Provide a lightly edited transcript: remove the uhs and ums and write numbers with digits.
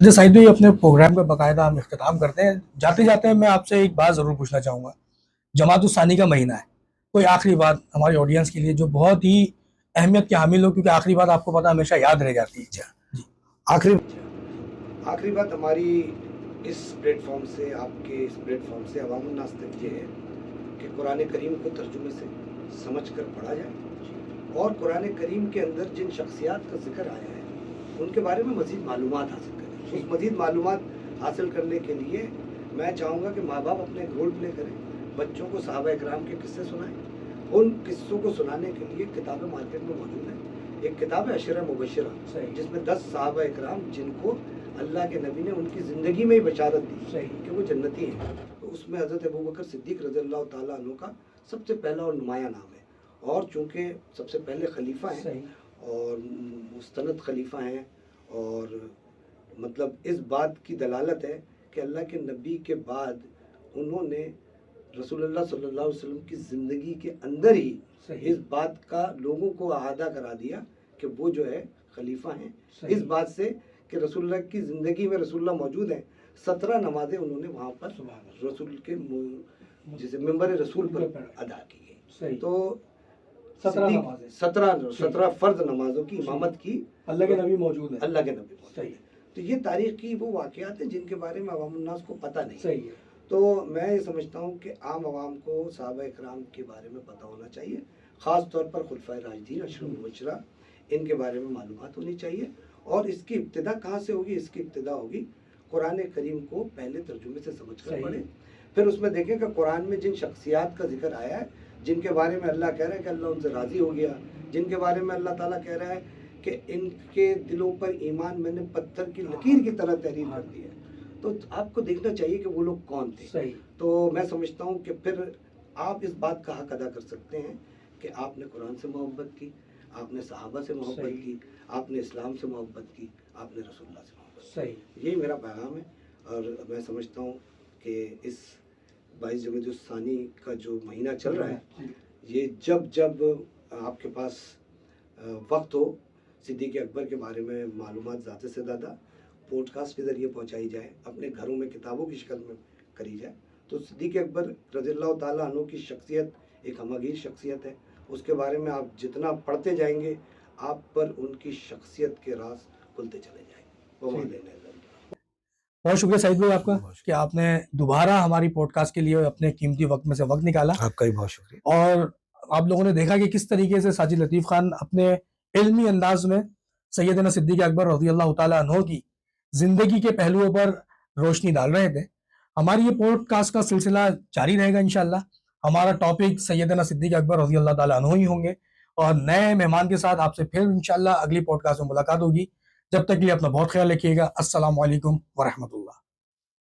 अच्छा साहिद भाई, अपने प्रोग्राम का बाकायदा हम इख्तिताम करते हैं। जाते जाते मैं आपसे एक बात ज़रूर पूछना चाहूँगा। जमातुस्सानी का महीना है, कोई आखिरी बात हमारी ऑडियंस के लिए जो बहुत ही अहमियत के हामिल हो, क्योंकि आखिरी बात आपको पता हमेशा याद रह जाती है। जी। आखिरी आखिरी बात हमारी इस प्लेटफॉर्म से, आपके इस प्लेटफॉर्म से अवामुन नास तक ये है कि कुरान करीम को तर्जुमे से समझ कर पढ़ा जाए और कुरान करीम के अंदर जिन शख्सियात का जिक्र आया है उनके बारे में मज़ीद मालूमात हासिल करें। उस मज़ीद मालूमात हासिल करने के लिए मैं चाहूँगा कि माँ बाप अपने रोल प्ले करें, बच्चों को सहाबा इकराम के किस्से सुनाएं। उन किस्सों को सुनाने के लिए किताबें मार्केट में मौजूद हैं। एक किताब है अशरा मुबशरा, जिसमें 10 सहाबा इकराम जिनको अल्लाह के नबी ने उनकी ज़िंदगी में ही बशारत दी कि वो जन्नती हैं। तो उसमें हज़रत अबू बकर सिद्दीक़ रज़ियल्लाहु ताला अन्हु का सबसे पहला और नुमाया नाम है। और चूँकि सबसे पहले खलीफा हैं और मुस्तनद खलीफा हैं, और मतलब इस बात की दलालत है कि अल्लाह के नबी के बाद उन्होंने रसूलुल्लाह सल्लल्लाहु अलैहि वसल्लम की ज़िंदगी के अंदर ही इस बात का लोगों को आगाह करा दिया कि वो जो है खलीफा हैं। इस बात से कि रसूलुल्लाह की ज़िंदगी में रसूलुल्लाह मौजूद हैं। 17 नमाजें उन्होंने वहाँ पर रसूल के जिसे मिंबर रसूल पर अदा की गई। तो 17 फ़र्ज नमाजों की इमामत की अल्लाह के नबी मौजूद है। अल्लाह के नबी मौजूद है। तो ये तारीख़ की वो वाक़यात हैं जिनके बारे में अवामुन नास को पता नहीं। सही है। तो मैं ये समझता हूँ कि आम आवाम को सहाबा इकराम के बारे में पता होना चाहिए, ख़ास तौर पर खुलफ़ाए राशिदीन अशरा मुबशरा, इनके बारे में मालूमात होनी चाहिए। और इसकी इब्तिदा कहाँ से होगी? इसकी इब्तिदा होगी कुरान करीम को पहले तर्जुमे से समझ कर पढ़ें, फिर उसमें देखें कि कुरान में जिन शख्सियात का जिक्र आया है, जिनके बारे में अल्लाह कह रहा है कि अल्लाह उनसे राज़ी हो गया, जिनके बारे में अल्लाह ताला कह रहा है कि इनके दिलों पर ईमान मैंने पत्थर की लकीर की तरह तहरीर कर दी है, तो आपको देखना चाहिए कि वो लोग कौन थे। तो मैं समझता हूँ कि फिर आप इस बात का हक अदा कर सकते हैं कि आपने कुरान से मोहब्बत की, आपने सहाबा से मोहब्बत की, आपने इस्लाम से मोहब्बत की, आपने रसूलुल्लाह से मोहब्बत की। यही मेरा पैगाम है। और मैं समझता हूँ कि इस 22 जमादुस्सानी का जो महीना चल रहा है, ये जब जब आपके पास वक्त हो, सिद्दीक़ अकबर के बारे में मालूमात ज़्यादा से ज़्यादा पॉडकास्ट के ज़रिए पहुंचाई जाए, अपने घरों में किताबों की शक्ल में करी जाए, तो सिद्दीक़ अकबर रज़ियल्लाहु ताला अन्हु की शख्सियत एक हमगीर शख्सियत है। उसके बारे में आप जितना पढ़ते जाएंगे, आप पर उनकी शख्सियत के राज खुलते चले जाएंगे। बहुत शुक्रिया सईद भाई आपका कि आपने दोबारा हमारी पॉडकास्ट के लिए अपने कीमती वक्त में से वक्त निकाला। आपका भी बहुत शुक्रिया। और आप लोगों ने देखा कि किस तरीके से साजिद लतीफ़ खान अपने इल्मी अंदाज में सैयदना सिद्दीक़ अकबर रज़ियल्लाहु ताला अन्हु की ज़िंदगी के पहलुओं पर रोशनी डाल रहे थे। हमारी ये पॉडकास्ट का सिलसिला जारी रहेगा इंशाअल्लाह। हमारा टॉपिक सैयदना सिद्दीक़ अकबर रज़ियल्लाहु ताला अन्हु ही होंगे, और नए मेहमान के साथ आपसे फिर इंशाअल्लाह अगली पॉडकास्ट में मुलाकात होगी। जब तक के लिए अपना बहुत ख्याल रखिएगा। अस्सलामु अलैकुम व रहमतुल्लाह।